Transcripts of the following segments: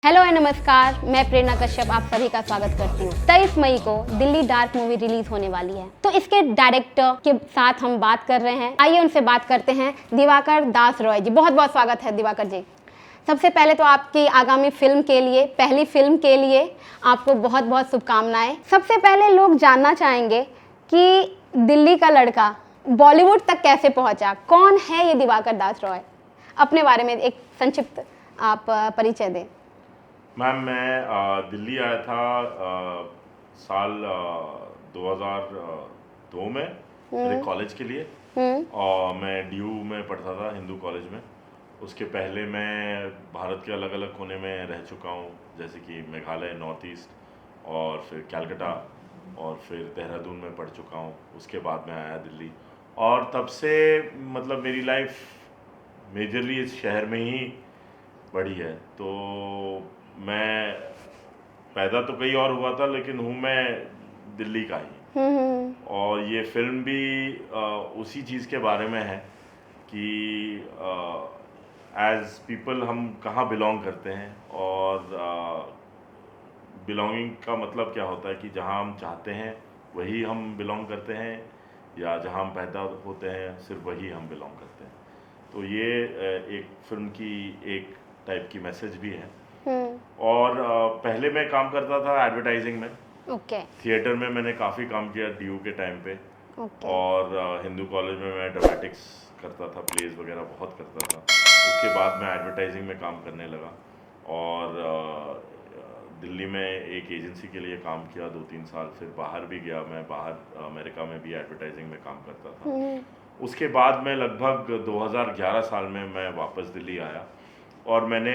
Hello and नमस्कार, मैं प्रेरणा कश्यप आप सभी का स्वागत करती हूँ। 23 मई को दिल्ली डार्क मूवी रिलीज होने वाली है, तो इसके डायरेक्टर के साथ हम बात कर रहे हैं। आइए उनसे बात करते हैं। दिवाकर दास रॉय जी, बहुत बहुत स्वागत है दिवाकर जी। सबसे पहले तो आपकी आगामी फिल्म के लिए, पहली फिल्म के लिए आपको बहुत बहुत शुभकामनाएं। सबसे पहले लोग जानना चाहेंगे कि दिल्ली का लड़का बॉलीवुड तक कैसे पहुँचा, कौन है ये दिवाकर दास रॉय? अपने बारे में एक संक्षिप्त आप परिचय दें। मैम, मैं दिल्ली आया था साल 2002 में मेरे कॉलेज के लिए। और मैं डीयू में पढ़ता था, हिंदू कॉलेज में। उसके पहले मैं भारत के अलग अलग कोने में रह चुका हूँ, जैसे कि मेघालय, नॉर्थ ईस्ट, और फिर कैलकाटा, और फिर देहरादून में पढ़ चुका हूँ। उसके बाद मैं आया दिल्ली, और तब से मतलब मेरी लाइफ मेजरली इस शहर में ही बढ़ी है। तो मैं पैदा तो कहीं और हुआ था, लेकिन हूँ मैं दिल्ली का ही। और ये फिल्म भी उसी चीज़ के बारे में है कि एज पीपल हम कहाँ बिलोंग करते हैं, और बिलोंगिंग का मतलब क्या होता है कि जहाँ हम चाहते हैं वही हम बिलोंग करते हैं, या जहाँ हम पैदा होते हैं सिर्फ वही हम बिलोंग करते हैं। तो ये एक फिल्म की एक टाइप की मैसेज भी है। और पहले मैं काम करता था एडवर्टाइजिंग में। थिएटर में मैंने काफ़ी काम किया डीयू के टाइम पे। और हिंदू कॉलेज में मैं ड्रामेटिक्स करता था, प्लेज वगैरह बहुत करता था। उसके बाद मैं एडवर्टाइजिंग में काम करने लगा, और दिल्ली में एक एजेंसी के लिए काम किया 2-3 साल। फिर बाहर भी गया, मैं बाहर अमेरिका में भी एडवर्टाइजिंग में काम करता था। उसके बाद मैं लगभग 2011 साल में मैं वापस दिल्ली आया, और मैंने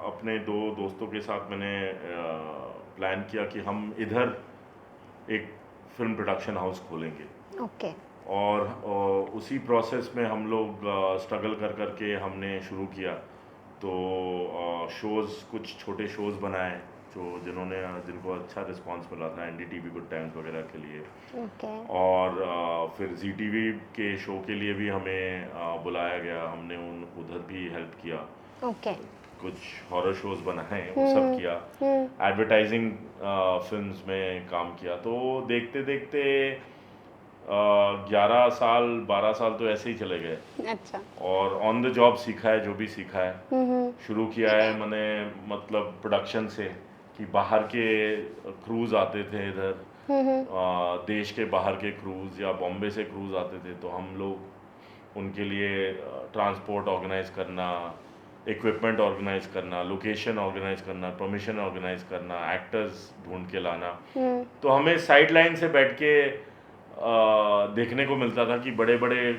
अपने 2 दोस्तों के साथ मैंने प्लान किया कि हम इधर एक फिल्म प्रोडक्शन हाउस खोलेंगे। और उसी प्रोसेस में हम लोग स्ट्रगल कर करके हमने शुरू किया। तो शोज़, कुछ छोटे शोज़ बनाए जिनको अच्छा रिस्पांस मिला था, एनडीटीवी गुड टाइम्स वगैरह के लिए। और फिर जी टीवी के शो के लिए भी हमें बुलाया गया, हमने उधर भी हेल्प किया। कुछ हॉरर शोज बनाए, वो सब किया। एडवर्टाइजिंग फिल्म्स में काम किया। तो देखते देखते 11 साल 12 साल तो ऐसे ही चले गए। अच्छा। और ऑन द जॉब सीखा है, जो भी सीखा है। शुरू किया है मैंने, मतलब प्रोडक्शन से, कि बाहर के क्रूज आते थे इधर, देश के बाहर के क्रूज या बॉम्बे से क्रूज आते थे, तो हम लोग उनके लिए ट्रांसपोर्ट ऑर्गेनाइज करना, इक्विपमेंट ऑर्गेनाइज करना, लोकेशन ऑर्गेनाइज करना, परमिशन ऑर्गेनाइज करना, एक्टर्स ढूंढ के लाना। तो हमें साइड लाइन से बैठ के देखने को मिलता था कि बड़े बड़े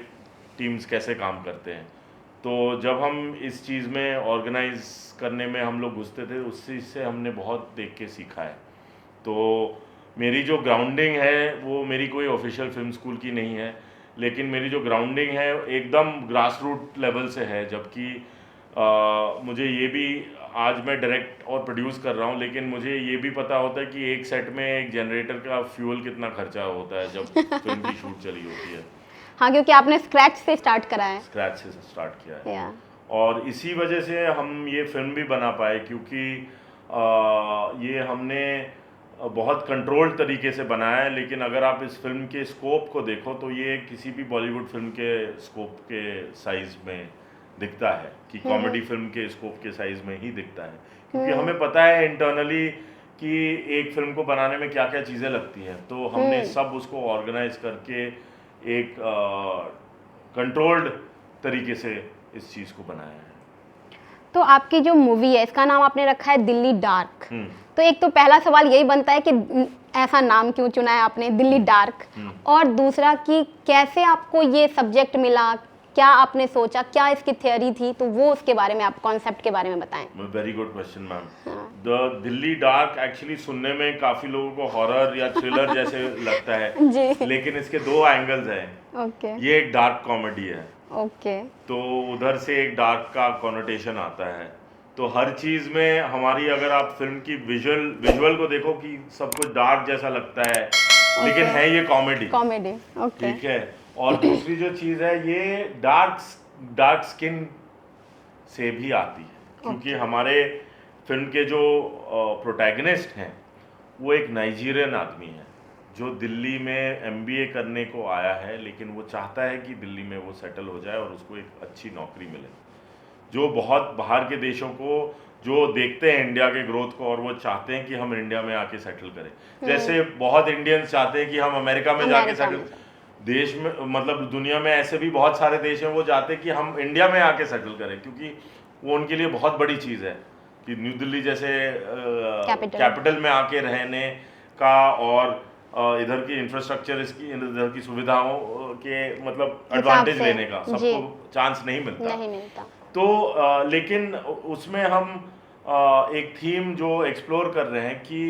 टीम्स कैसे काम करते हैं। तो जब हम इस चीज़ में ऑर्गेनाइज करने में हम लोग घुसते थे, उस चीज़ से हमने बहुत देख के सीखा है। तो मेरी जो ग्राउंडिंग है वो मेरी कोई ऑफिशियल फिल्म स्कूल की नहीं है, लेकिन मेरी जो ग्राउंडिंग है एकदम ग्रास रूट लेवल से है। जबकि मुझे ये भी, आज मैं डायरेक्ट और प्रोड्यूस कर रहा हूँ, लेकिन मुझे ये भी पता होता है कि एक सेट में एक जनरेटर का फ्यूल कितना खर्चा होता है जब फिल्म की शूट चली होती है। हाँ, क्योंकि आपने स्क्रैच से स्टार्ट करा है। स्क्रैच से स्टार्ट किया है। और इसी वजह से हम ये फिल्म भी बना पाए, क्योंकि ये हमने बहुत कंट्रोल्ड तरीके से बनाया है। लेकिन अगर आप इस फिल्म के स्कोप को देखो तो ये किसी भी बॉलीवुड फिल्म के स्कोप के साइज में दिखता है, कि कॉमेडी फिल्म के स्कोप के साइज में ही दिखता है। क्योंकि हमें पता है इंटरनली कि एक फिल्म को बनाने में क्या क्या चीज़ें लगती हैं। तो हमने सब उसको ऑर्गेनाइज करके एक कंट्रोल्ड तरीके से इस चीज़ को बनाया है। तो आपकी जो मूवी है, इसका नाम आपने रखा है दिल्ली डार्क। तो एक तो पहला सवाल यही बनता है कि ऐसा नाम क्यों चुना है आपने, दिल्ली डार्क? और दूसरा कि कैसे आपको ये सब्जेक्ट मिला, क्या आपने सोचा, क्या इसकी थ्योरी थी? तो वो उसके बारे में, आप कॉन्सेप्ट के बारे में बताएं। Very good question ma'am. The Delhi dark actually सुनने में काफ़ी लोगों को हॉरर या थ्रिलर जैसे लगता है जी। लेकिन इसके 2 एंगल्स हैं। ये एक डार्क कॉमेडी है। तो उधर से एक डार्क का कॉनोटेशन आता है। तो हर चीज़ में हमारी, अगर आप फिल्म की विजुअल को देखो कि सब कुछ डार्क जैसा लगता है, लेकिन है ये कॉमेडी। ठीक है। और दूसरी जो चीज़ है, ये डार्क स्किन से भी आती है, क्योंकि हमारे फिल्म के जो प्रोटैगनिस्ट हैं वो एक नाइजीरियन आदमी है जो दिल्ली में एमबीए करने को आया है, लेकिन वो चाहता है कि दिल्ली में वो सेटल हो जाए और उसको एक अच्छी नौकरी मिले। जो बहुत बाहर के देशों को जो देखते हैं इंडिया के ग्रोथ को और वो चाहते हैं कि हम इंडिया में आके सेटल करें, जैसे बहुत इंडियंस चाहते हैं कि हम अमेरिका में जाके सेटल। देश में मतलब दुनिया में ऐसे भी बहुत सारे देश हैं वो चाहते हैं कि हम इंडिया में आके सेटल करें, क्योंकि वो उनके लिए बहुत बड़ी चीज़ है कि न्यू दिल्ली जैसे कैपिटल में आके रहने का और इधर की इंफ्रास्ट्रक्चर इसकी इधर की सुविधाओं के मतलब एडवांटेज लेने का सबको चांस नहीं मिलता। तो लेकिन उसमें हम एक थीम जो एक्सप्लोर कर रहे हैं कि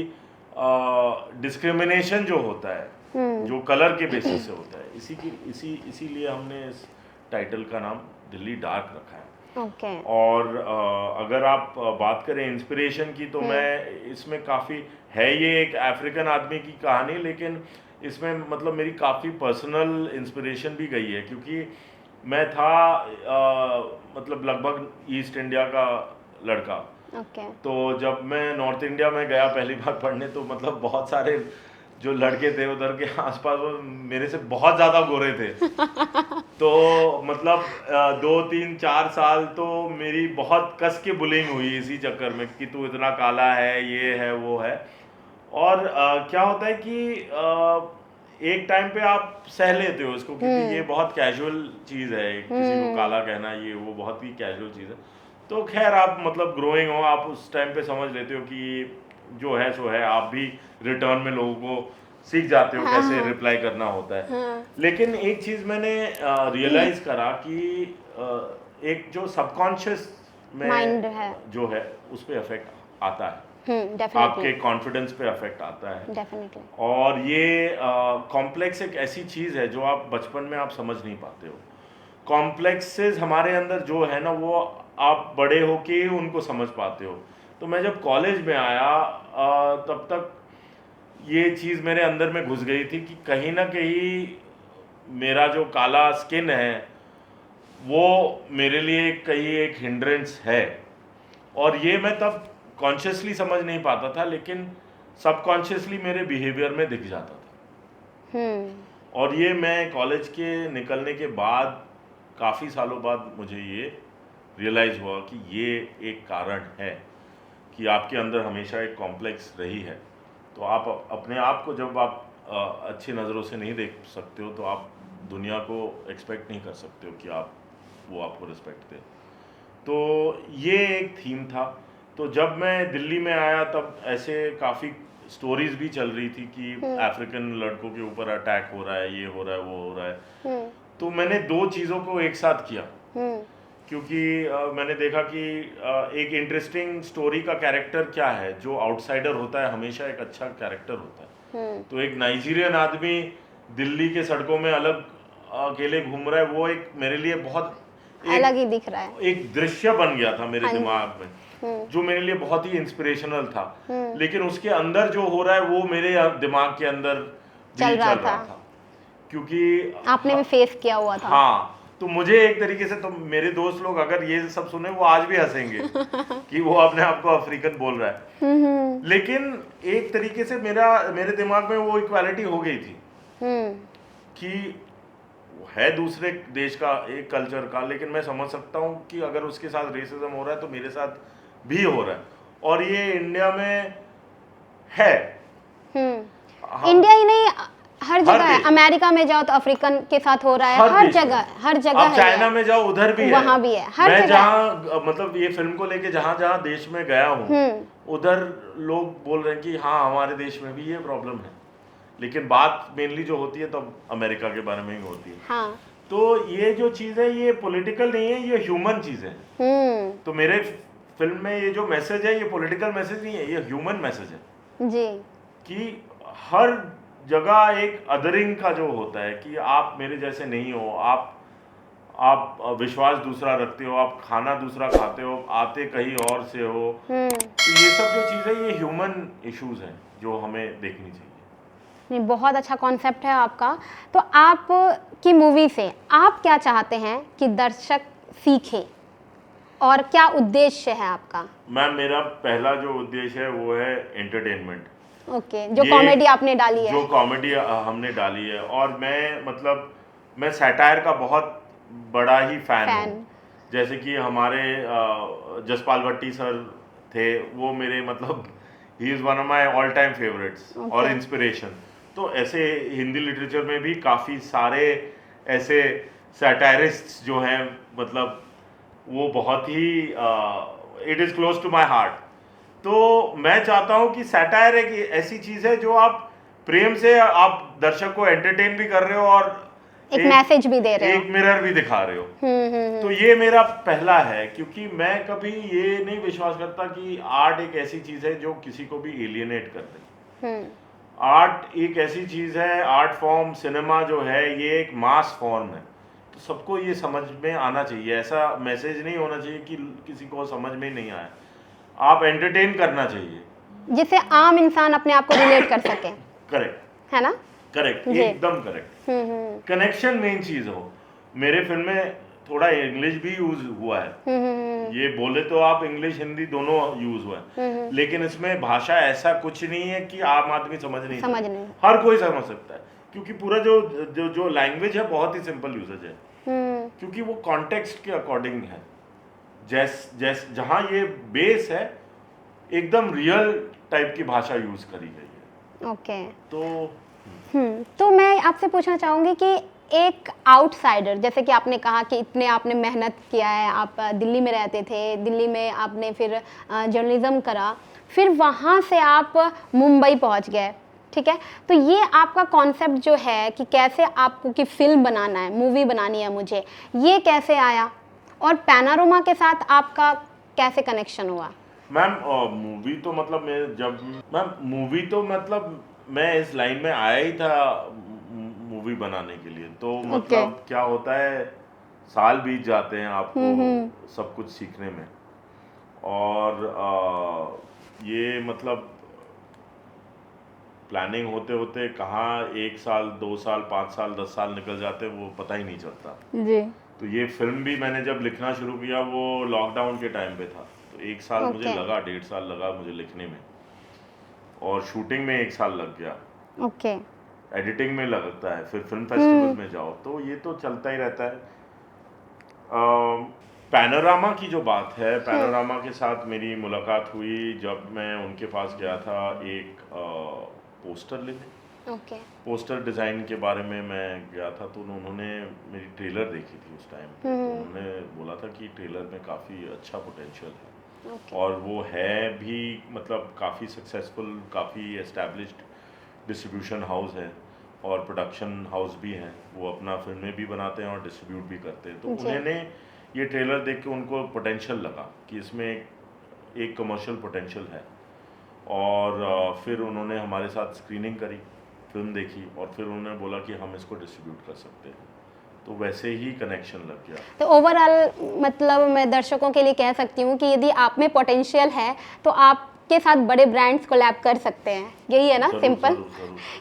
डिस्क्रिमिनेशन जो होता है जो कलर के बेसिस से होता है, इसीलिए हमने इस टाइटल का नाम दिल्ली डार्क रखा है। और अगर आप बात करें इंस्पिरेशन की तो मैं इसमें काफ़ी है, ये एक अफ्रीकन आदमी की कहानी, लेकिन इसमें मतलब मेरी काफ़ी पर्सनल इंस्पिरेशन भी गई है, क्योंकि मैं था मतलब लगभग ईस्ट इंडिया का लड़का। तो जब मैं नॉर्थ इंडिया में गया पहली बार पढ़ने, तो मतलब बहुत सारे जो लड़के थे उधर के आसपास वो मेरे से बहुत ज़्यादा गोरे थे। तो मतलब 2-3-4 साल तो मेरी बहुत कस के बुलिंग हुई इसी चक्कर में कि तू इतना काला है, ये है वो है। और क्या होता है कि एक टाइम पे आप सह लेते हो इसको, क्योंकि ये बहुत कैजुअल चीज़ है, किसी को काला कहना ये वो बहुत ही कैजुअल चीज़ है। तो खैर आप मतलब ग्रोइंग हो, आप उस टाइम पे समझ लेते हो कि जो है सो है, आप भी रिटर्न में लोगों को सीख जाते हो कैसे रिप्लाई करना होता है। लेकिन एक चीज़ मैंने रियलाइज करा कि एक जो सबकॉन्शियस में माइंड है जो है उस पर अफेक्ट आता है, definitely. आपके कॉन्फिडेंस पे अफेक्ट आता है। Definitely. और ये कॉम्प्लेक्स एक ऐसी चीज़ है जो आप बचपन में आप समझ नहीं पाते हो। कॉम्प्लेक्सेस हमारे अंदर जो है ना वो आप बड़े होके ही उनको समझ पाते हो। तो मैं जब कॉलेज में आया तब तक ये चीज़ मेरे अंदर में घुस गई थी कि कहीं ना कहीं मेरा जो काला स्किन है वो मेरे लिए कहीं एक हिंड्रेंस है। और ये मैं तब कॉन्शियसली समझ नहीं पाता था, लेकिन सबकॉन्शियसली मेरे बिहेवियर में दिख जाता था। और ये मैं कॉलेज के निकलने के बाद काफ़ी सालों बाद मुझे ये रियलाइज़ हुआ कि ये एक कारण है कि आपके अंदर हमेशा एक कॉम्प्लेक्स रही है। तो आप अपने आप को जब आप अच्छी नज़रों से नहीं देख सकते हो तो आप दुनिया को एक्सपेक्ट नहीं कर सकते हो कि वो आपको रिस्पेक्ट दे। तो ये एक थीम था। तो जब मैं दिल्ली में आया तब ऐसे काफ़ी स्टोरीज भी चल रही थी कि अफ्रीकन लड़कों के ऊपर अटैक हो रहा है, ये हो रहा है, वो हो रहा है। तो मैंने दो चीज़ों को एक साथ किया, क्योंकि मैंने देखा कि एक इंटरेस्टिंग स्टोरी का कैरेक्टर क्या है, जो आउटसाइडर होता है हमेशा एक अच्छा कैरेक्टर होता है। तो एक नाइजीरियन आदमी दिल्ली के सड़कों में अलग अकेले घूम रहा है, वो एक मेरे लिए बहुत अलग ही दिख रहा है, एक दृश्य बन गया था मेरे दिमाग में, जो मेरे लिए बहुत ही इंस्पिरेशनल था। लेकिन उसके अंदर जो हो रहा है वो मेरे दिमाग के अंदर चल रहा था, क्योंकि आपने भी फेस किया हुआ था। हाँ, तो मुझे एक तरीके से, तो मेरे दोस्त लोग अगर ये सब सुने वो आज भी हंसेंगे कि वो अपने आप को अफ्रीकन बोल रहा है। लेकिन एक तरीके से मेरे दिमाग में वो इक्वालिटी हो गई थी कि है दूसरे देश का एक कल्चर का, लेकिन मैं समझ सकता हूँ कि अगर उसके साथ रेसिज्म हो रहा है तो मेरे साथ भी हो रहा है। और ये इंडिया में है, इंडिया ही नहीं हर जगह है। अमेरिका में जाओ तो अफ्रीकन के साथ हो रहा है, हर जगह आप चाइना में जाओ उधर भी है, वहाँ भी है, हर मैं जहाँ मतलब ये फिल्म को लेके जहाँ देश में गया हूँ उधर लोग बोल रहे हैं कि हाँ हमारे देश में भी ये प्रॉब्लम है। लेकिन बात मेनली जो होती है तो अमेरिका के बारे में ही होती है। हाँ। तो ये जो चीज़ है ये पॉलिटिकल नहीं है, ये ह्यूमन चीज़ है। तो मेरे फिल्म में ये जो मैसेज है ये पॉलिटिकल मैसेज नहीं है, ये ह्यूमन मैसेज है जी, कि हर जगह एक अदरिंग का जो होता है कि आप मेरे जैसे नहीं हो, आप विश्वास दूसरा रखते हो, आप खाना दूसरा खाते हो, आते कहीं और से हो। तो ये सब जो चीज़ है ये ह्यूमन इश्यूज हैं जो हमें देखनी चाहिए। नहीं, बहुत अच्छा कॉन्सेप्ट है आपका। तो आप की मूवी से आप क्या चाहते हैं कि दर्शक सीखें और क्या उद्देश्य है आपका? मैम मेरा पहला जो उद्देश्य है वो है एंटरटेनमेंट। ओके, जो ये कॉमेडी आपने डाली है। जो कॉमेडी हमने डाली है, और मैं सैटायर का बहुत बड़ा ही फैन हूँ। जैसे कि हमारे जसपाल भट्टी सर थे, वो मेरे he is one of my all time favourites और इंस्पिरेशन। तो ऐसे हिंदी लिटरेचर में भी काफ़ी सारे ऐसे सैटायरिस्ट्स जो हैं, वो बहुत ही it is close to my heart. तो मैं चाहता हूँ कि सैटायर एक ऐसी चीज़ है जो आप प्रेम से आप दर्शक को एंटरटेन भी कर रहे हो और एक मैसेज भी दे रहे हो, एक मिरर भी दिखा रहे हो। तो ये मेरा पहला है, क्योंकि मैं कभी ये नहीं विश्वास करता कि आर्ट एक ऐसी चीज़ है जो किसी को भी एलियनेट कर दे। आर्ट एक ऐसी चीज़ है, आर्ट फॉर्म सिनेमा जो है ये एक मास फॉर्म है, तो सबको ये समझ में आना चाहिए। ऐसा मैसेज नहीं होना चाहिए कि किसी को समझ में नहीं आया। आप एंटरटेन करना चाहिए जिससे आम इंसान अपने आप को रिलेट कर सके। करेक्ट है ना? करेक्ट, एकदम करेक्ट। कनेक्शन मेन चीज हो। मेरे फिल्म में थोड़ा इंग्लिश भी यूज हुआ है, ये बोले तो आप इंग्लिश हिंदी दोनों यूज हुआ है, लेकिन इसमें भाषा ऐसा कुछ नहीं है कि आम आदमी समझ नहीं, हर कोई समझ सकता है, क्योंकि पूरा जो लैंग्वेज है बहुत ही सिंपल यूजेज है, क्योंकि वो कॉन्टेक्स्ट के अकॉर्डिंग है। जहाँ ये बेस है एकदम रियल टाइप की भाषा यूज करी गई है। ओके। तो मैं आपसे पूछना चाहूँगी कि एक आउटसाइडर, जैसे कि आपने कहा कि इतने आपने मेहनत किया है, आप दिल्ली में रहते थे, दिल्ली में आपने फिर जर्नलिज्म करा, फिर वहाँ से आप मुंबई पहुँच गए, ठीक है? तो ये आपका कॉन्सेप्ट जो है कि कैसे आपको कि फिल्म बनाना है, मूवी बनानी है मुझे, ये कैसे आया और पैनारोमा के साथ आपका कैसे कनेक्शन हुआ? मैम मैं इस लाइन में आया ही था मूवी बनाने के लिए, तो क्या होता है, साल बीत जाते हैं आपको सब कुछ सीखने में, और ये प्लानिंग होते होते कहाँ 1 साल 2 साल 5 साल 10 साल निकल जाते हैं वो पता ही नहीं चलता जी। तो ये फिल्म भी मैंने जब लिखना शुरू किया वो लॉकडाउन के टाइम पे था, तो 1 साल मुझे लगा, 1.5 साल लगा मुझे लिखने में, और शूटिंग में 1 साल लग गया। एडिटिंग में लगता है, फिर फिल्म फेस्टिवल में जाओ, तो ये तो चलता ही रहता है। पैनोरामा की जो बात है, पैनोरामा के साथ मेरी मुलाकात हुई जब मैं उनके पास गया था एक पोस्टर लेने। पोस्टर डिज़ाइन के बारे में मैं गया था, तो उन्होंने मेरी ट्रेलर देखी थी उस टाइम पे, तो उन्होंने बोला था कि ट्रेलर में काफ़ी अच्छा पोटेंशियल है, और वो है भी काफ़ी सक्सेसफुल, काफ़ी एस्टैब्लिश्ड डिस्ट्रीब्यूशन हाउस है और प्रोडक्शन हाउस भी हैं, वो अपना फिल्में भी बनाते हैं और डिस्ट्रीब्यूट भी करते हैं। तो उन्होंने ये ट्रेलर देख के उनको पोटेंशियल लगा कि इसमें एक कमर्शियल पोटेंशियल है, और फिर उन्होंने हमारे साथ स्क्रीनिंग करी, फिल्म देखी, और फिर उन्होंने बोला कि हम इसको डिस्ट्रीब्यूट कर सकते हैं, तो वैसे ही कनेक्शन लग गया। तो ओवरऑल मैं दर्शकों के लिए कह सकती हूँ कि यदि आप में पोटेंशियल है तो आपके साथ बड़े ब्रांड्स कोलैब कर सकते हैं, यही है ना? सिंपल।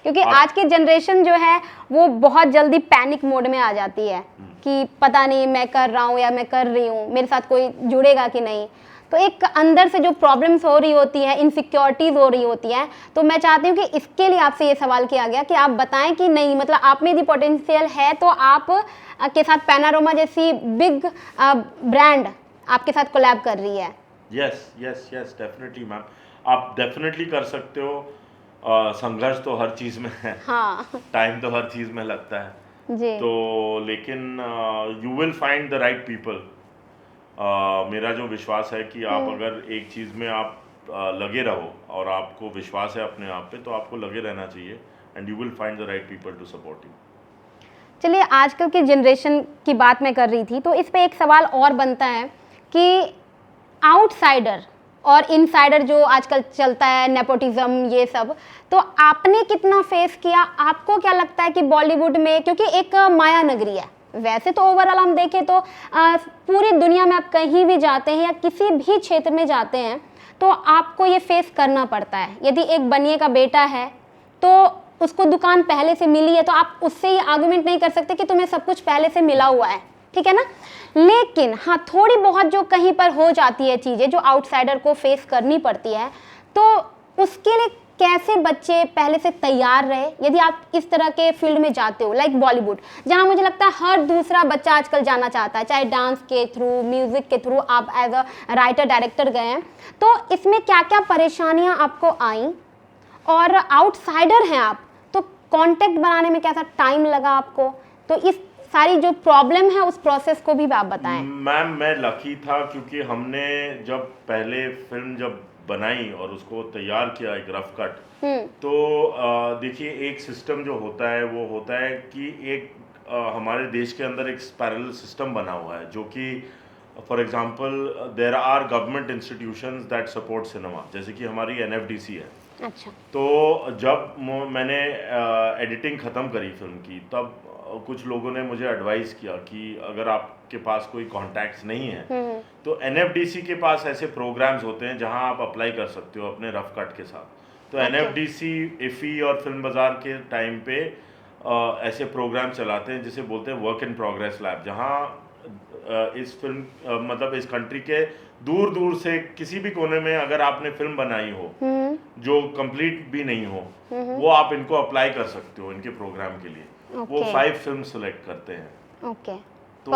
क्योंकि आज की जनरेशन जो है वो बहुत जल्दी पैनिक मोड में आ जाती है कि पता नहीं मैं कर रहा हूँ या मैं कर रही हूँ, मेरे साथ कोई जुड़ेगा कि नहीं, तो एक अंदर से जो प्रॉब्लम्स हो रही होती है, इनसिक्योरिटीज़ हो रही होती हैं, तो मैं चाहती हूँ कि इसके लिए आपसे ये सवाल किया गया कि आप बताएं कि नहीं, आप में यदि पोटेंशियल है तो आप के साथ पैनारोमा जैसी बिग ब्रांड आपके साथ कोलैब कर रही है। यस डेफिनेटली मैम, आप डेफिनेटली कर सकते हो। संघर्ष तो हर चीज़ में है, हाँ, टाइम तो हर चीज़ में लगता है जी, तो लेकिन you will find the right people. मेरा जो विश्वास है कि आप अगर एक चीज़ में आप लगे रहो और आपको विश्वास है अपने आप पे, तो आपको लगे रहना चाहिए, and you will find the right people to support you. चलिए, आजकल की जनरेशन की बात मैं कर रही थी, तो इस पे एक सवाल और बनता है कि आउटसाइडर और इनसाइडर जो आजकल चलता है, नेपोटिज्म, ये सब, तो आपने कितना फेस किया? आपको क्या लगता है कि बॉलीवुड में, क्योंकि एक माया नगरी है, वैसे तो ओवरऑल हम देखें तो पूरी दुनिया में आप कहीं भी जाते हैं या किसी भी क्षेत्र में जाते हैं तो आपको ये फेस करना पड़ता है। यदि एक बनिए का बेटा है तो उसको दुकान पहले से मिली है, तो आप उससे ये आर्गुमेंट नहीं कर सकते कि तुम्हें सब कुछ पहले से मिला हुआ है, ठीक है ना। लेकिन हाँ, थोड़ी बहुत जो कहीं पर हो जाती है चीज़ें जो आउटसाइडर को फेस करनी पड़ती है, तो उसके लिए कैसे बच्चे पहले से तैयार रहे यदि आप इस तरह के फील्ड में जाते हो, लाइक बॉलीवुड, जहाँ मुझे लगता है हर दूसरा बच्चा आजकल जाना चाहता है, चाहे डांस के थ्रू, म्यूजिक के थ्रू आप एज अ राइटर डायरेक्टर गए हैं, तो इसमें क्या क्या परेशानियाँ आपको आई, और आउटसाइडर हैं आप, तो कांटेक्ट बनाने में कैसा टाइम लगा आपको, तो इस सारी जो प्रॉब्लम है उस प्रोसेस को भी आप बताएं। मैम मैं लकी था क्योंकि हमने जब पहले फिल्म जब बनाई और उसको तैयार किया एक रफ कट, तो देखिए एक सिस्टम जो होता है वो होता है कि एक हमारे देश के अंदर एक पैरेलल सिस्टम बना हुआ है जो कि for example there are government institutions that support cinema, जैसे कि हमारी एनएफडीसी है। अच्छा। तो जब मैंने एडिटिंग ख़त्म करी फिल्म की, तब कुछ लोगों ने मुझे एडवाइस किया कि अगर आपके पास कोई कॉन्टैक्ट्स नहीं है तो एनएफडीसी के पास ऐसे प्रोग्राम्स होते हैं जहां आप अप्लाई कर सकते हो अपने रफ कट के साथ। तो एनएफडीसी, इफ़ी और फिल्म बाज़ार के टाइम पे ऐसे प्रोग्राम चलाते हैं जिसे बोलते हैं वर्क इन प्रोग्रेस लैब, जहां इस फिल्म मतलब इस कंट्री के दूर दूर से किसी भी कोने में अगर आपने फिल्म बनाई हो जो कंप्लीट भी नहीं हो, वो आप इनको अप्लाई कर सकते हो इनके प्रोग्राम के लिए। वो 5 फिल्म सेलेक्ट करते हैं। ओके। तो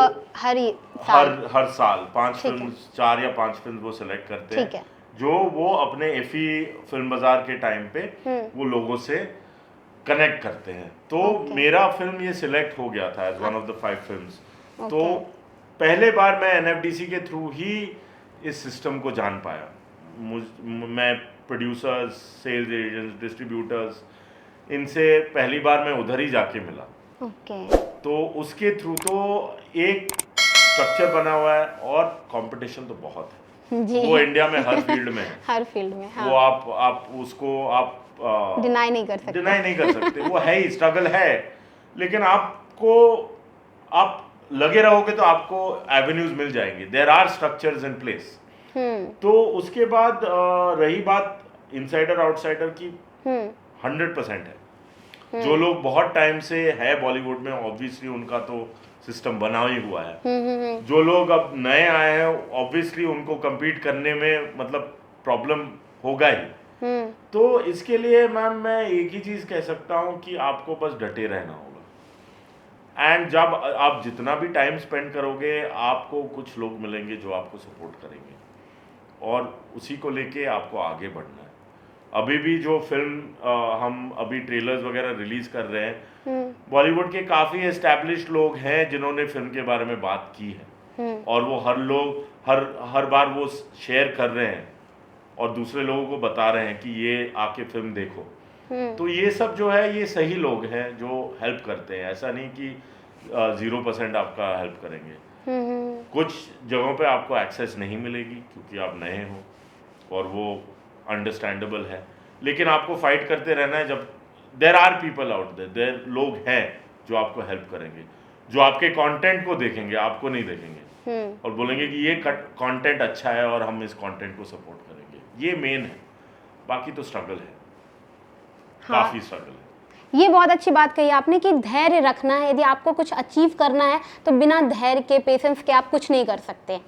हर साल 5 फिल्म, 4 या 5 फिल्म वो सेलेक्ट करते हैं। ठीक है। जो वो अपने एफी फिल्म बाजार के टाइम पे वो लोगों से कनेक्ट करते हैं। तो मेरा फिल्म ये सिलेक्ट हो गया था as one of the 5 films. तो पहले बार मैं एनएफडीसी के थ्रू ही इस सिस्टम को जान पाया। मैं प्रोड्यूसर्स, सेल्स एजेंट्स, डिस्ट्रीब्यूटर्स, इनसे पहली बार मैं उधर ही जाके मिला। तो उसके थ्रू तो एक स्ट्रक्चर बना हुआ है और कंपटीशन तो बहुत है जी। वो इंडिया में हर फील्ड में है। हर फील्ड में, हाँ। वो आप उसको आप डिनाई नहीं कर सकते। वो है ही, स्ट्रगल है, लेकिन आप लगे रहोगे तो आपको एवेन्यूज मिल जाएंगे। There are structures in place. तो उसके बाद रही बात इनसाइडर आउटसाइडर की, 100% है। जो लोग बहुत टाइम से है बॉलीवुड में, ऑब्वियसली उनका तो सिस्टम बना ही हुआ है। जो लोग अब नए आए हैं, ऑब्वियसली उनको compete करने में मतलब प्रॉब्लम होगा ही। तो इसके लिए मैम मैं एक ही चीज़ कह सकता हूँ कि आपको बस डटे रहना होगा। एंड जब आप जितना भी टाइम स्पेंड करोगे, आपको कुछ लोग मिलेंगे जो आपको सपोर्ट करेंगे और उसी को लेके आपको आगे बढ़ना है। अभी भी जो फिल्म हम अभी ट्रेलर्स वगैरह रिलीज कर रहे हैं, बॉलीवुड के काफ़ी एस्टैब्लिश्ड लोग हैं जिन्होंने फिल्म के बारे में बात की है, और वो हर बार वो शेयर कर रहे हैं और दूसरे लोगों को बता रहे हैं कि ये आके फिल्म देखो। तो ये सब जो है, ये सही लोग हैं जो हेल्प करते हैं। ऐसा नहीं कि 0% आपका हेल्प करेंगे। कुछ जगहों पे आपको एक्सेस नहीं मिलेगी क्योंकि आप नए हो और वो अंडरस्टैंडेबल है, लेकिन आपको फाइट करते रहना है। जब there are people out there लोग हैं जो आपको हेल्प करेंगे, जो आपके कंटेंट को देखेंगे, आपको नहीं देखेंगे और बोलेंगे कि ये कंटेंट अच्छा है और हम इस कंटेंट को सपोर्ट करेंगे। ये मेन है, बाकी तो स्ट्रगल है। हाँ। काफ़ी स्ट्रगल है। ये बहुत अच्छी बात कही आपने कि धैर्य रखना है। यदि आपको कुछ अचीव करना है तो बिना धैर्य के, पेशेंस के आप कुछ नहीं कर सकते।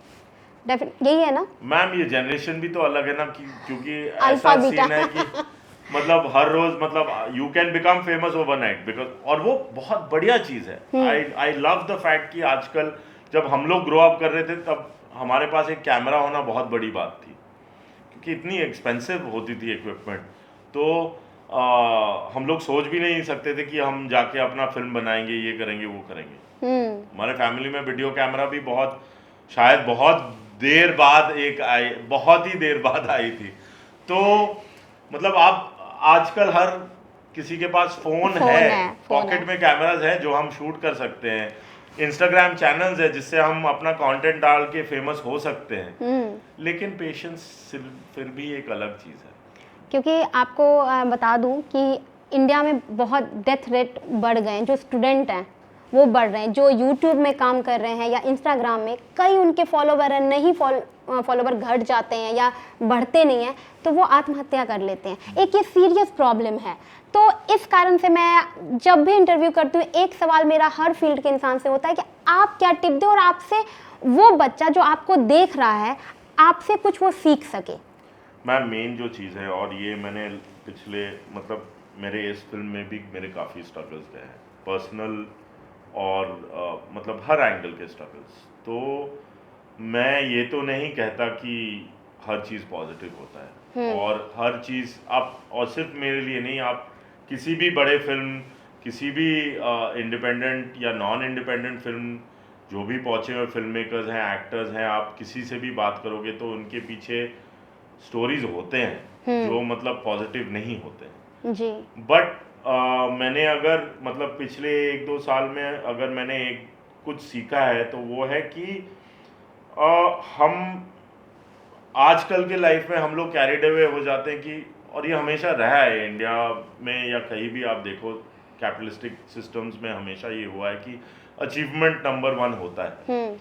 यही है ना मैम? ये जनरेशन भी तो अलग है ना, क्योंकि ऐसा सीन है कि मतलब हर रोज मतलब you can become famous overnight because, और वो बहुत बढ़िया चीज़ है। आई लव द फैक्ट कि आजकल जब हम लोग ग्रो अप कर रहे थे तब हमारे पास एक कैमरा होना बहुत बड़ी बात थी, क्योंकि इतनी एक्सपेंसिव होती थी इक्विपमेंट। तो हम लोग सोच भी नहीं सकते थे कि हम जाके अपना फिल्म बनाएंगे, ये करेंगे, वो करेंगे। हमारे फैमिली में वीडियो कैमरा भी शायद बहुत देर बाद बहुत ही देर बाद आई थी। तो मतलब आप आजकल हर किसी के पास फोन है, पॉकेट में कैमराज है जो हम शूट कर सकते हैं। इंस्टाग्राम चैनल्स है जिससे हम अपना कंटेंट डाल के फेमस हो सकते हैं। लेकिन पेशेंस फिर भी एक अलग चीज़ है। क्योंकि आपको बता दूं कि इंडिया में बहुत डेथ रेट बढ़ गए हैं। जो स्टूडेंट हैं वो बढ़ रहे हैं। जो यूट्यूब में काम कर रहे हैं या इंस्टाग्राम में, कई उनके फॉलोवर हैं, नहीं फॉलोवर घट जाते हैं या बढ़ते नहीं हैं, तो वो आत्महत्या कर लेते हैं। एक ये सीरियस प्रॉब्लम है। तो इस कारण से मैं जब भी इंटरव्यू करती हूँ, एक सवाल मेरा हर फील्ड के इंसान से होता है कि आप क्या टिप दें और आपसे वो बच्चा जो आपको देख रहा है, आपसे कुछ वो सीख सके। मैम मेन जो चीज़ है, और ये मैंने पिछले मतलब मेरे इस फिल्म में भी मेरे काफ़ी स्ट्रगल्स गए हैं, पर्सनल और मतलब हर एंगल के स्ट्रगल्स। तो मैं ये तो नहीं कहता कि हर चीज़ पॉजिटिव होता है और हर चीज़ आप, और सिर्फ मेरे लिए नहीं, आप किसी भी बड़े फिल्म, किसी भी इंडिपेंडेंट या नॉन इंडिपेंडेंट फिल्म, जो भी पहुँचे हुए फिल्म मेकर्स हैं, एक्टर्स हैं, आप किसी से भी बात करोगे तो उनके पीछे स्टोरीज होते हैं जो मतलब पॉजिटिव नहीं होते हैं जी। बट मैंने अगर मतलब पिछले 1-2 साल में अगर मैंने एक कुछ सीखा है तो वो है कि हम आजकल के लाइफ में हम लोग कैरिड अवे हो जाते हैं कि, और ये हमेशा रहा है इंडिया में या कहीं भी आप देखो कैपिटलिस्टिक सिस्टम्स में, हमेशा ये हुआ है कि अचीवमेंट नंबर 1 होता है।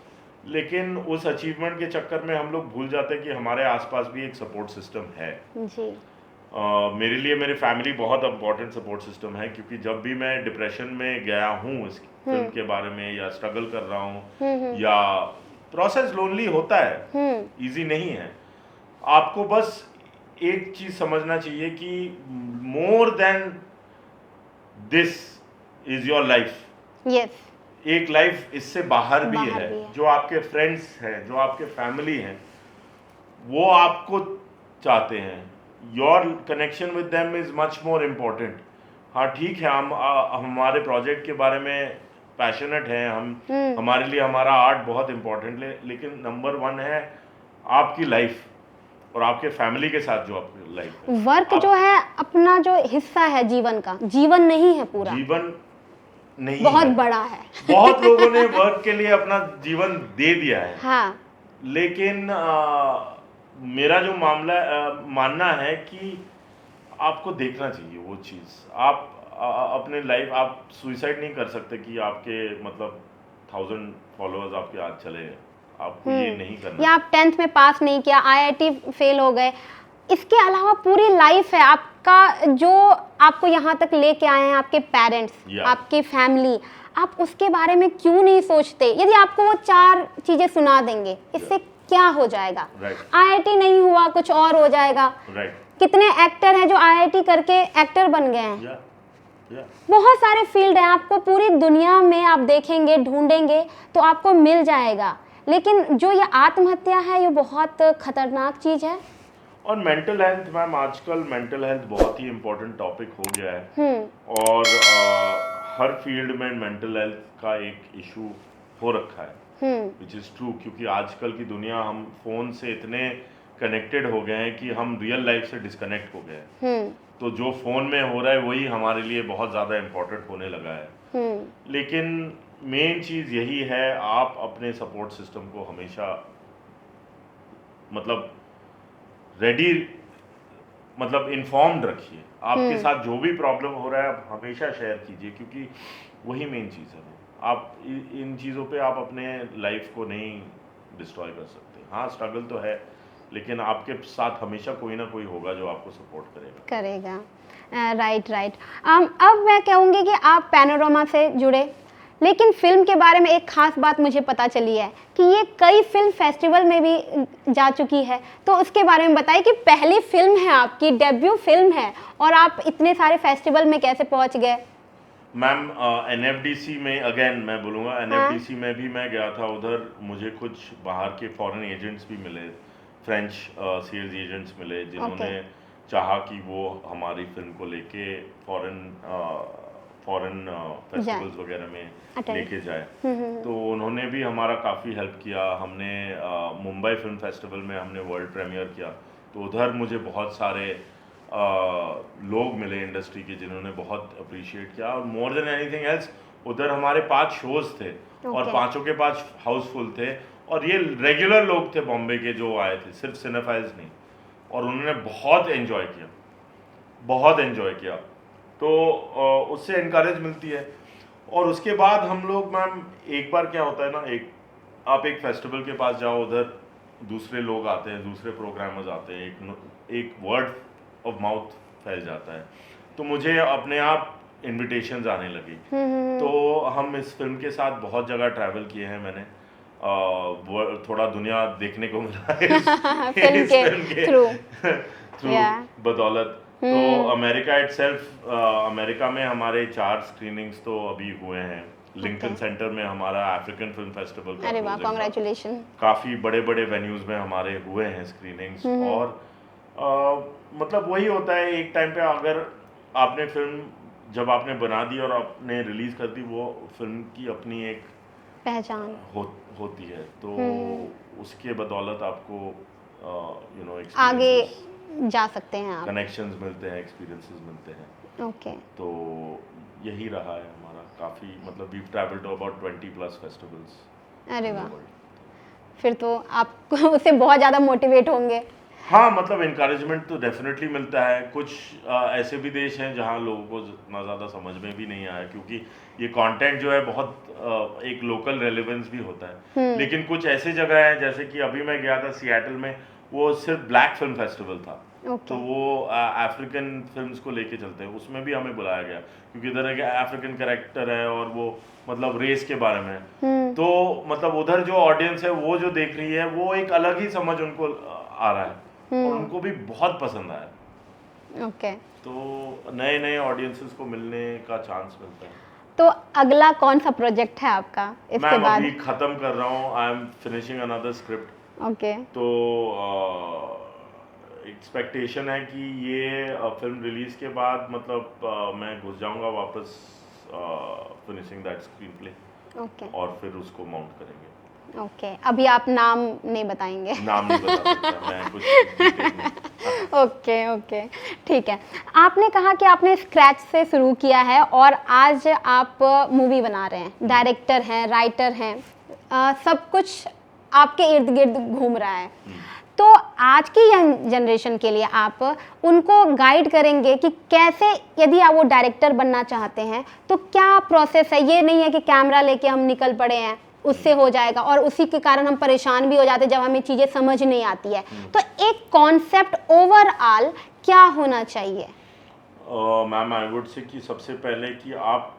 लेकिन उस अचीवमेंट के चक्कर में हम लोग भूल जाते हैं कि हमारे आसपास भी एक सपोर्ट सिस्टम है। जी। मेरे लिए मेरी फैमिली बहुत इंपॉर्टेंट सपोर्ट सिस्टम है, क्योंकि जब भी मैं डिप्रेशन में गया हूँ इस फिल्म के बारे में, या स्ट्रगल कर रहा हूँ, या प्रोसेस लोनली होता है, इजी नहीं है, आपको बस एक चीज समझना चाहिए कि more than this is your life. Yes. एक लाइफ इससे बाहर भी बाहर है, भी है। जो आपके फ्रेंड्स हैं, जो आपके फैमिली हैं, वो आपको चाहते हैं। Your connection with them is much more important. हाँ ठीक है, हम हमारे प्रोजेक्ट के बारे में पैशनेट हैं, हम हमारे लिए हमारा आर्ट बहुत इम्पोर्टेंट है, लेकिन नंबर 1 है आपकी लाइफ और आपके फैमिली के साथ जो आपकी लाइफ है। वर्क जो है अपना जो हिस्सा है जीवन का, जीवन नहीं है पूरा, जीवन नहीं बहुत है। बड़ा है। बहुत लोगों ने वर्क के लिए अपना जीवन दे दिया है। हाँ। लेकिन मेरा जो मानना है कि आपको देखना चाहिए वो चीज़। आप अपने लाइफ, आप सुइसाइड नहीं कर सकते कि आपके मतलब 1000 फॉलोअर्स आपके आज चले गए, आपको ये नहीं करना। या आप 10th में पास नहीं किया, IIT फेल हो गए, इसके अलावा पूरी लाइफ है आपका जो आपको यहाँ तक लेके आए हैं, आपके पेरेंट्स, आपकी फैमिली, आप उसके बारे में क्यों नहीं सोचते? यदि आपको वो 4 चीजें सुना देंगे, इससे क्या हो जाएगा? IIT नहीं हुआ, कुछ और हो जाएगा। कितने एक्टर हैं जो IIT करके एक्टर बन गए हैं? बहुत सारे फील्ड हैं, आपको पूरी दुनिया में आप देखेंगे, ढूंढेंगे तो आपको मिल जाएगा। लेकिन जो ये आत्महत्या है, ये बहुत खतरनाक चीज है। और मेंटल हेल्थ मैम, आजकल मेंटल हेल्थ बहुत ही इम्पोर्टेंट टॉपिक हो गया है, और हर फील्ड में मेंटल हेल्थ का एक इशू हो रखा है, विच इज़ ट्रू, क्योंकि आजकल की दुनिया, हम फोन से इतने कनेक्टेड हो गए हैं कि हम रियल लाइफ से डिस्कनेक्ट हो गए हैं। तो जो फोन में हो रहा है वही हमारे लिए बहुत ज़्यादा इम्पोर्टेंट होने लगा है। लेकिन मेन चीज़ यही है, आप अपने सपोर्ट सिस्टम को हमेशा मतलब रेडी, मतलब इन्फॉर्म्ड रखिए। आपके साथ जो भी प्रॉब्लम हो रहा है आप हमेशा शेयर कीजिए, क्योंकि वही मेन चीज़ है। आप इन चीज़ों पे आप अपने लाइफ को नहीं डिस्ट्रॉय कर सकते। हाँ स्ट्रगल तो है, लेकिन आपके साथ हमेशा कोई ना कोई होगा जो आपको सपोर्ट करेगा। राइट। अब मैं कहूँगी कि आप पैनोरमा से जुड़े, लेकिन फिल्म के बारे में एक खास बात मुझे पता चली है कि ये कई फिल्म फेस्टिवल में भी जा चुकी है। तो उसके बारे में बताइए कि पहली फिल्म है आपकी, डेब्यू फिल्म है, और आप इतने सारे फेस्टिवल में कैसे पहुंच गए? मैम NFDC में, अगेन मैं बोलूँगा, NFDC में भी मैं गया था। उधर मुझे कुछ बाहर के फॉरेन एजेंट्स भी मिले, फ्रेंच सेल्स एजेंट्स मिले, जिन्होंने चाहा कि वो हमारी फिल्म को लेके फॉरेन फेस्टिवल्स वगैरह में लेके जाए। तो उन्होंने भी हमारा काफ़ी हेल्प किया। हमने मुंबई फिल्म फेस्टिवल में हमने वर्ल्ड प्रीमियर किया, तो उधर मुझे बहुत सारे लोग मिले इंडस्ट्री के, जिन्होंने बहुत अप्रिशिएट किया। और मोर देन एनीथिंग एल्स, उधर हमारे 5 शोज थे, और 5 के 5 हाउसफुल थे, और ये रेगुलर लोग थे बॉम्बे के जो आए थे, सिर्फ सिनेफाइल्स नहीं, और उन्होंने बहुत एंजॉय किया। तो उससे इनकरेज मिलती है। और उसके बाद हम लोग मैम एक बार क्या होता है ना, आप एक फेस्टिवल के पास जाओ, उधर दूसरे लोग आते हैं, दूसरे प्रोग्रामर्स आते हैं, एक वर्ड ऑफ माउथ फैल जाता है, तो मुझे अपने आप इनविटेशंस आने लगी। तो हम इस फिल्म के साथ बहुत जगह ट्रैवल किए हैं मैंने, थोड़ा दुनिया देखने को मिला है फिल्म इस के फिल्म के थ्रू थ्रू या बदौलत। तो अमेरिका इटसेल्फ, अमेरिका में हमारे 4 स्क्रीनिंग्स तो अभी हुए हैं। लिंकन सेंटर में हमारा अफ्रीकन फिल्म फेस्टिवल का अरे वाह, closing था। कॉन्ग्रेचुलेशन। काफ़ी बड़े बड़े वेन्यूज़ में हमारे हुए हैं स्क्रीनिंग्स। और मतलब वही होता है, एक टाइम पे अगर आपने फिल्म जब आपने बना दी और आपने रिलीज़ कर दी, वो फिल्म की अपनी एक पहचान होती है, तो उसके बदौलत आपको आगे जा सकते हैं आप, कनेक्शंस मिलते हैं, एक्सपीरियंसेस मिलते हैं। ओके। तो यही रहा है हमारा काफ़ी, मतलब we travelled to about 20+ festivals. अरे वाह, फिर तो आप उससे बहुत ज़्यादा मोटिवेट होंगे। हाँ, मतलब इनकरेजमेंट तो डेफिनेटली मिलता है। कुछ ऐसे भी देश हैं जहाँ लोगों को इतना ज़्यादा समझ में भी नहीं आया, क्योंकि ये कंटेंट जो है बहुत एक लोकल रेलेवेंस भी होता है। लेकिन कुछ ऐसी जगह है, जैसे कि अभी मैं गया था सिएटल में, वो सिर्फ ब्लैक फिल्म फेस्टिवल था। तो वो अफ्रीकन फिल्म्स को लेके चलते हैं, उसमें भी हमें बुलाया गया, क्योंकि इधर एक अफ्रीकन कैरेक्टर है और वो मतलब रेस के बारे में है। तो मतलब उधर जो ऑडियंस है, वो जो देख रही है, वो एक अलग ही समझ उनको आ रहा है और उनको भी बहुत पसंद आया। ओके। तो नए नए ऑडियंसेस को मिलने का चांस मिलता है। तो अगला कौन सा प्रोजेक्ट है आपका इसके मैम बाद? अभी खत्म कर रहा हूँ, I am finishing another script. Okay. तो एक्सपेक्टेशन है कि ये फिल्म रिलीज के बाद मतलब मैं घुस जाऊंगा वापस finishing that screen play, okay और फिर उसको माउंट करेंगे। ओके, अभी आप नाम नहीं बताएंगे? नाम नहीं बता सकता मैं, कुछ डिटेल नहीं। ओके ओके, ठीक है। आपने कहा कि आपने स्क्रैच से शुरू किया है और आज आप मूवी बना रहे हैं, डायरेक्टर हैं, राइटर हैं, सब कुछ आपके इर्द गिर्द घूम रहा है। तो आज की यंग जनरेशन के लिए आप उनको गाइड करेंगे कि कैसे, यदि आप वो डायरेक्टर बनना चाहते हैं तो क्या प्रोसेस है? ये नहीं है कि कैमरा लेके हम निकल पड़े हैं, उससे हो जाएगा, और उसी के कारण हम परेशान भी हो जाते हैं जब हमें चीज़ें समझ नहीं आती है। तो एक कॉन्सेप्ट ओवरऑल क्या होना चाहिए? मैम आई वुड से कि सबसे पहले कि आप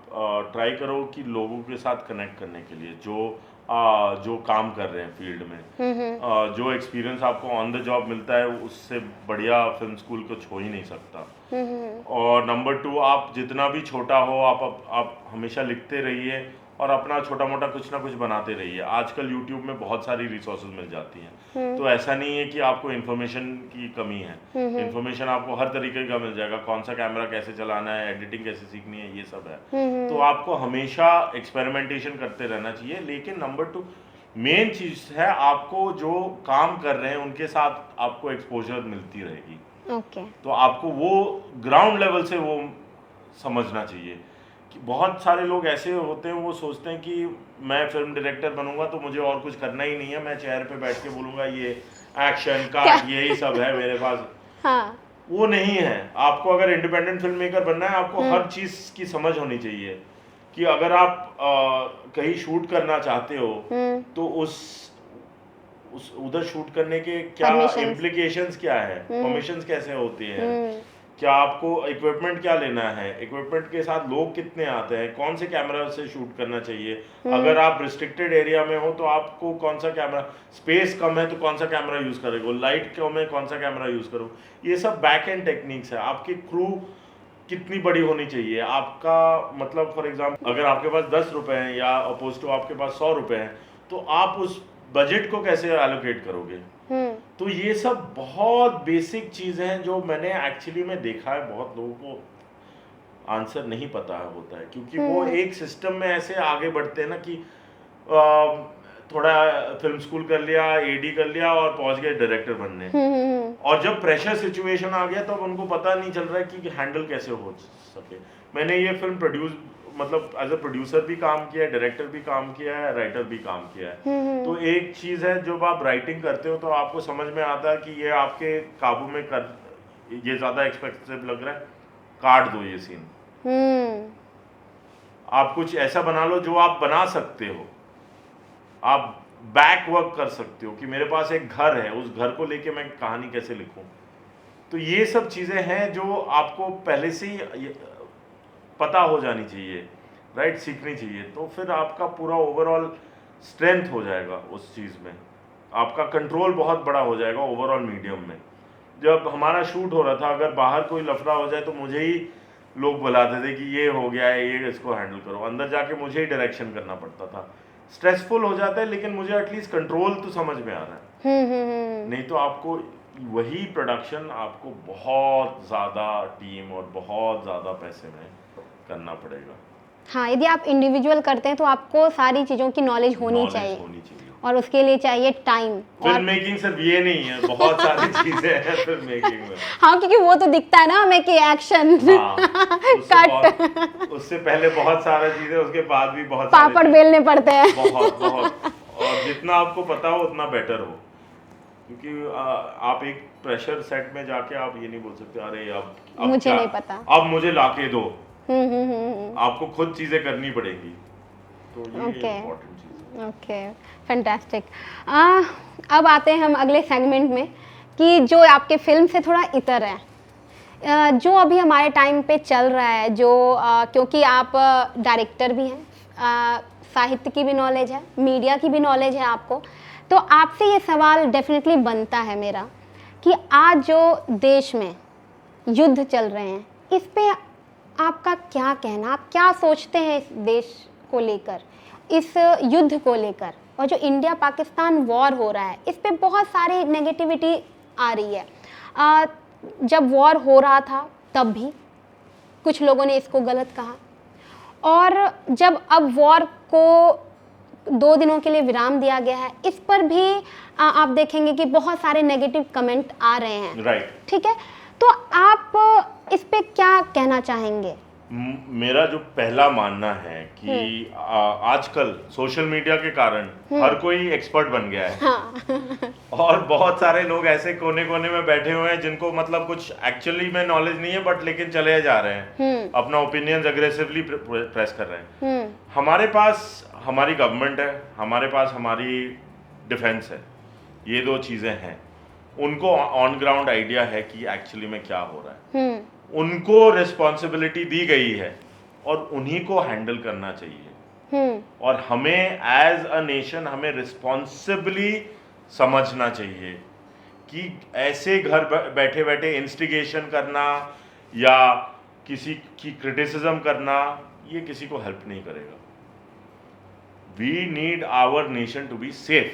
ट्राई करो कि लोगों के साथ कनेक्ट करने के लिए, जो काम कर रहे हैं फील्ड में, जो एक्सपीरियंस आपको ऑन द जॉब मिलता है, उससे बढ़िया फिल्म स्कूल कुछ हो ही नहीं सकता। और नंबर 2, आप जितना भी छोटा हो, आप हमेशा लिखते रहिए और अपना छोटा मोटा कुछ ना कुछ बनाते रहिए। आजकल यूट्यूब में बहुत सारी रिसोर्सेज मिल जाती हैं, तो ऐसा नहीं है कि आपको इन्फॉर्मेशन की कमी है। इन्फॉर्मेशन आपको हर तरीके का मिल जाएगा, कौन सा कैमरा कैसे चलाना है, एडिटिंग कैसे सीखनी है, ये सब है। तो आपको हमेशा एक्सपेरिमेंटेशन करते रहना चाहिए। लेकिन नंबर 2 मेन चीज़ है, आपको जो काम कर रहे हैं उनके साथ आपको एक्सपोजर मिलती रहेगी। ओके। तो आपको वो ग्राउंड लेवल से वो समझना चाहिए कि बहुत सारे लोग ऐसे होते हैं, वो सोचते हैं कि मैं फिल्म डायरेक्टर बनूंगा तो मुझे और कुछ करना ही नहीं है, मैं चेयर पे बैठ के बोलूंगा ये एक्शन काट यही सब है मेरे पास। हाँ। वो नहीं है। आपको अगर इंडिपेंडेंट फिल्म मेकर बनना है, आपको हर चीज़ की समझ होनी चाहिए कि अगर आप कहीं शूट करना चाहते हो तो उस उधर शूट करने के क्या इम्प्लीकेशंस क्या है, परमिशंस कैसे होती हैं, क्या आपको इक्विपमेंट क्या लेना है, इक्विपमेंट के साथ लोग कितने आते हैं, कौन से कैमरा से शूट करना चाहिए, अगर आप रिस्ट्रिक्टेड एरिया में हो तो आपको कौन सा कैमरा, स्पेस कम है तो कौन सा कैमरा यूज़ करोगे, लाइट कम है कौन सा कैमरा यूज़ करो। ये सब बैक एंड टेक्निक्स है। आपकी क्रू कितनी बड़ी होनी चाहिए, आपका मतलब फॉर एग्जाम्पल अगर आपके पास 10 रुपये हैं या अपोज टू आपके पास 100 रुपये हैं, तो आप उस बजट को कैसे एलोकेट करोगे। तो ये सब बहुत बेसिक चीज़ें हैं जो मैंने एक्चुअली में देखा है, बहुत लोगों को आंसर नहीं पता होता है, क्योंकि वो एक सिस्टम में ऐसे आगे बढ़ते हैं ना कि थोड़ा फिल्म स्कूल कर लिया, एडी कर लिया और पहुंच गए डायरेक्टर बनने। और जब प्रेशर सिचुएशन आ गया तब उनको पता नहीं चल रहा है कि हैंडल कैसे हो सके। मैंने ये फिल्म मतलब एज अ प्रोड्यूसर भी काम किया है, डायरेक्टर भी काम किया है, राइटर भी काम किया है। तो एक चीज़ है, जब आप राइटिंग करते हो तो आपको समझ में आता है कि ये आपके काबू में ये ज़्यादा एक्सपेंसिव लग रहा है, काट दो ये सीन। आप कुछ ऐसा बना लो जो आप बना सकते हो, आप बैक वर्क कर सकते हो कि मेरे पास एक घर है, उस घर को लेके मैं कहानी कैसे लिखूं। तो ये सब चीज़ें हैं जो आपको पहले से ही पता हो जानी चाहिए, राइट, सीखनी चाहिए। तो फिर आपका पूरा ओवरऑल स्ट्रेंथ हो जाएगा उस चीज़ में, आपका कंट्रोल बहुत बड़ा हो जाएगा ओवरऑल मीडियम में। जब हमारा शूट हो रहा था, अगर बाहर कोई लफड़ा हो जाए तो मुझे ही लोग बुलाते थे कि ये हो गया है, ये इसको हैंडल करो, अंदर जाके मुझे ही डायरेक्शन करना पड़ता था। स्ट्रेसफुल हो जाता है, लेकिन मुझे एटलीस्ट कंट्रोल तो समझ में आ रहा है। नहीं तो आपको वही प्रोडक्शन आपको बहुत ज़्यादा टीम और बहुत ज़्यादा पैसे में करना पड़ेगा। हाँ, यदि आप इंडिविजुअल करते हैं तो आपको सारी चीज़ों की नॉलेज होनी चाहिए और उसके लिए चाहिए टाइम। फिल्म मेकिंग सिर्फ ये नहीं है, बहुत सारी चीजें हैं फिल्म मेकिंग में। हाँ, क्योंकि वो तो दिखता है ना हमें कि एक्शन, कट, उससे पहले बहुत सारा चीजें, उसके बाद भी बहुत पापड़ बेलने पड़ते हैं। बहुत बहुत, और जितना आपको पता हो उतना बेटर हो, क्योंकि आप एक प्रेशर सेट में जाके आप ये नहीं बोल सकते अरे अब मुझे नहीं पता, अब मुझे लाके दो। आपको खुद चीजें करनी पड़ेगी, तो ये इम्पोर्टेंट चीज है। Okay, fantastic. अब आते हैं हम अगले सेगमेंट में कि जो आपके फिल्म से थोड़ा इतर है, जो अभी हमारे टाइम पे चल रहा है, जो क्योंकि आप डायरेक्टर भी हैं, साहित्य की भी नॉलेज है, मीडिया की भी नॉलेज है आपको, तो आपसे ये सवाल डेफिनेटली बनता है मेरा कि आज जो देश में युद्ध चल रहे हैं, इस पे आपका क्या कहना, आप क्या सोचते हैं इस देश को लेकर, इस युद्ध को लेकर, और जो इंडिया पाकिस्तान वॉर हो रहा है इस पे बहुत सारी नेगेटिविटी आ रही है। जब वॉर हो रहा था तब भी कुछ लोगों ने इसको गलत कहा, और जब अब वॉर को 2 दिनों के लिए विराम दिया गया है, इस पर भी आप देखेंगे कि बहुत सारे नेगेटिव कमेंट आ रहे हैं, राइट। ठीक है, तो आप इस पे क्या कहना चाहेंगे? मेरा जो पहला मानना है कि आजकल सोशल मीडिया के कारण हर कोई एक्सपर्ट बन गया है। हाँ। और बहुत सारे लोग ऐसे कोने कोने में बैठे हुए हैं जिनको मतलब कुछ एक्चुअली में नॉलेज नहीं है, बट लेकिन चले जा रहे हैं, अपना ओपिनियंस अग्रेसिवली प्रेस कर रहे हैं। हमारे पास हमारी गवर्नमेंट है, हमारे पास हमारी डिफेंस है, ये 2 चीज़ें हैं। उनको ऑन ग्राउंड आइडिया है कि एक्चुअली में क्या हो रहा है, उनको रिस्पॉन्सिबिलिटी दी गई है और उन्हीं को हैंडल करना चाहिए। और हमें एज अ नेशन हमें रिस्पॉन्सिबली समझना चाहिए कि ऐसे घर बैठे बैठे इंस्टिगेशन करना या किसी की क्रिटिसिज्म करना, ये किसी को हेल्प नहीं करेगा। We need our nation to be safe.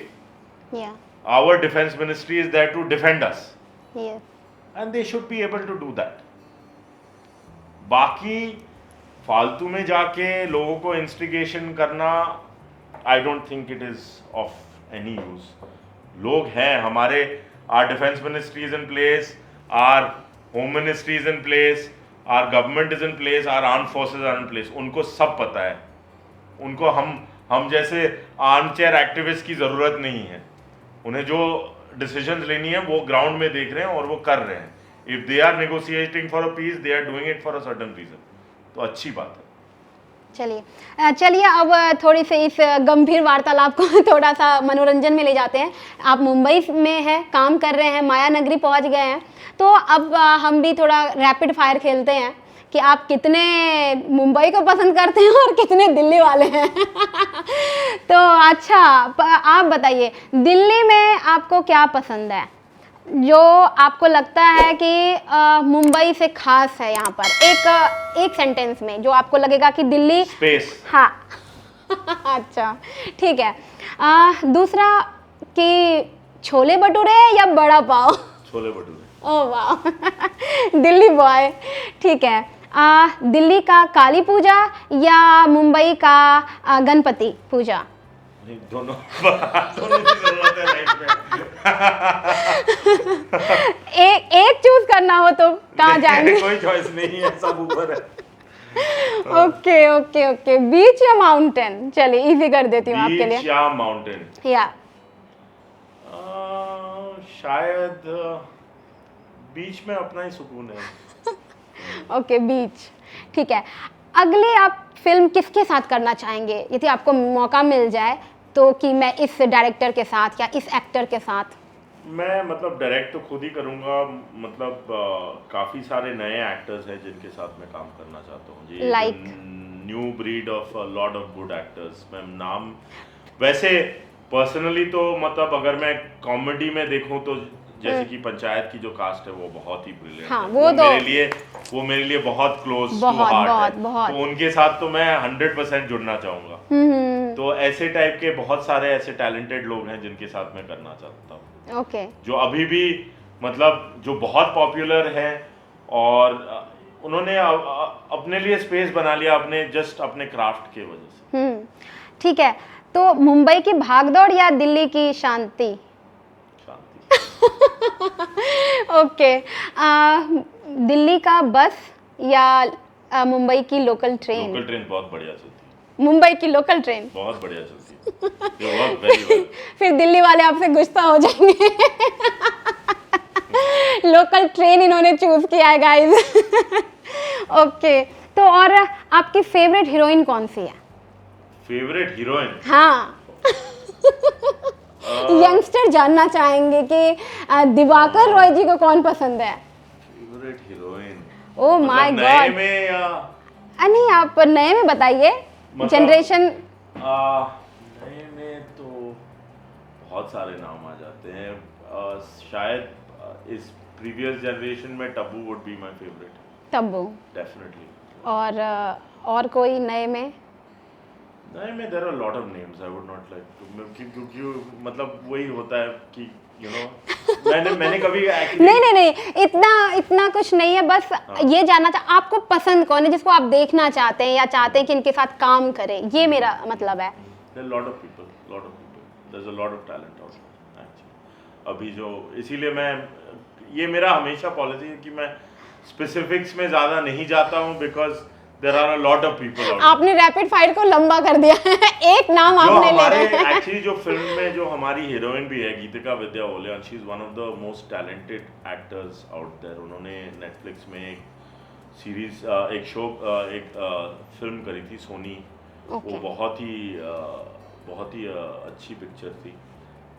Our defence ministry is there to defend us, and they should be able to do that. बाकी फालतू में जाके लोगों को इंस्टिगेशन करना, I don't think it is of any use. लोग हैं हमारे, our defence ministry is in place, our home ministry is in place, our government is in place, our arm forces are in place. उनको सब पता है, उनको हम जैसे आर्म चेयर एक्टिविस्ट की ज़रूरत नहीं है। उन्हें जो डिसीजंस लेनी है वो ग्राउंड में देख रहे हैं और वो कर रहे हैं। If they are negotiating for a peace, they are doing it for a certain reason. तो अच्छी बात है। चलिए अब थोड़ी सी इस गंभीर वार्तालाप को थोड़ा सा मनोरंजन में ले जाते हैं। आप मुंबई में हैं, काम कर रहे हैं, माया नगरी पहुंच गए हैं, तो अब हम भी थोड़ा रैपिड फायर खेलते हैं कि आप कितने मुंबई को पसंद करते हैं और कितने दिल्ली वाले हैं। तो अच्छा, आप बताइए, दिल्ली में आपको क्या पसंद है, जो आपको लगता है कि मुंबई से खास है यहाँ पर, एक सेंटेंस में जो आपको लगेगा कि दिल्ली स्पेस। हाँ। अच्छा, ठीक है। दूसरा कि छोले भटूरे या बड़ा पाव? छोले भटूरे। ओह वाह, दिल्ली बॉय, ठीक है। दिल्ली का काली पूजा या मुंबई का गणपति पूजा? दोनों की जरूरत है लाइफ में। एक चूज करना हो तो कहाँ जाएंगे? कोई चॉइस नहीं है, सब ऊपर है। ओके ओके ओके, बीच या माउंटेन? चलिए इजी कर देती हूँ आपके लिए। बीच या माउंटेन? या शायद बीच में अपना ही सुकून है। ओके, बीच, ठीक है। अगली आप फिल्म किसके साथ करना चाहेंगे यदि आपको मौका मिल जाए तो, कि मैं इस डायरेक्टर के साथ या इस एक्टर के साथ? मैं मतलब डायरेक्ट तो खुद ही करूँगा, मतलब काफ़ी सारे नए एक्टर्स हैं जिनके साथ मैं काम करना चाहता हूँ जी। Like? New breed of lot of good actors. मैं नाम वैसे पर्सनली तो मतलब अगर मैं कॉमेडी में देखूं तो जैसे कि पंचायत की जो कास्ट है वो बहुत ही ब्रिलियंट हाँ, है। वो तो मेरे लिए बहुत क्लोज टू बहुत हार्ट बहुत है। बहुत। तो उनके साथ तो मैं 100% जुड़ना चाहूँगा। तो ऐसे टाइप के बहुत सारे ऐसे टैलेंटेड लोग हैं जिनके साथ मैं करना चाहता हूँ। ओके। जो अभी भी मतलब जो बहुत पॉपुलर है और उन्होंने अपने लिए स्पेस बना लिया अपने क्राफ्ट के वजह से। ठीक है, तो मुंबई की भागदौड़ या दिल्ली की शांति? ओके। दिल्ली का बस या मुंबई की लोकल ट्रेन? लोकल ट्रेन बहुत बढ़िया चलती है। मुंबई की लोकल ट्रेन बहुत बढ़िया चलती है। ये बहुत वेरी वेल। फिर दिल्ली वाले आपसे गुस्सा हो जाएंगे। लोकल ट्रेन इन्होंने चूज किया है गाइस। ओके, तो और आपकी फेवरेट हीरोइन कौन सी है? Favourite heroine? हाँ। यंगस्टर जानना चाहेंगे कि दिवाकर रॉय जी को कौन पसंद है? Favourite heroine? Oh my God. नए में या नहीं, आप नए में बताइए। जनरेशन नए में तो बहुत सारे नाम आ जाते हैं। शायद इस प्रीवियस जनरेशन में Tabu would be my favourite. Tabu definitely. और कोई नए में? नहीं, में there are lot of names I would not like to, क्योंकि मतलब वही होता है कि यू नो मैंने कभी नहीं, इतना कुछ नहीं है। बस ये जानना आपको पसंद कौन है, जिसको आप देखना चाहते हैं या चाहते हैं कि इनके साथ काम करें, ये मेरा मतलब है। There lot of people, there is a lot of talent out there actually. अभी जो इसीलिए ये मेरा हमेशा पॉलिसी है कि मैं स्पेसिफिक्स में ज़्यादा नहीं जाता हूँ because there are a lot of people. आपने रैपिड फायर को लंबा कर दिया। एक नाम आपने ले रहे हैं। एक्चुअली जो फिल्म में जो हमारी हीरोइन भी है Geetika Vidya Ohlyan, she is one of the most talented actors out there. उन्होंने नेटफ्लिक्स में एक सीरीज एक फिल्म करी थी सोनी। वो बहुत ही अच्छी पिक्चर थी।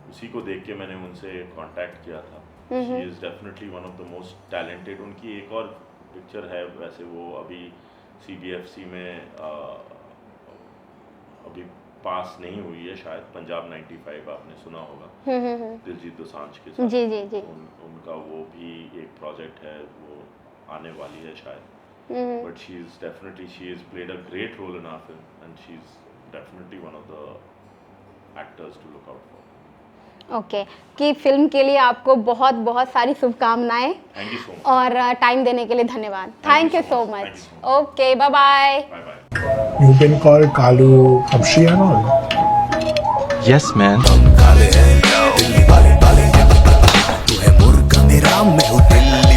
उसी को देख के मैंने उनसे कांटेक्ट किया था। She is definitely one of the most talented. उनकी एक और पिक्चर है, वैसे वो अभी CBFC में अभी पास नहीं हुई है शायद, पंजाब 95 आपने सुना होगा, दिलजीत दोसांझ के साथ। जी। उनका वो भी एक प्रोजेक्ट है, वो आने वाली है शायद। But she is played a great role in our film and she is definitely one of the actors to look out for. Okay, कि फिल्म के लिए आपको बहुत बहुत सारी शुभकामनाएं। Thank you so much. और टाइम देने के लिए धन्यवाद। Thank you so much. Okay, bye bye. You've been called Kalu Abshi and all? Yes, man. तू है मुर्गा मेरा मैं हूँ दिल्ली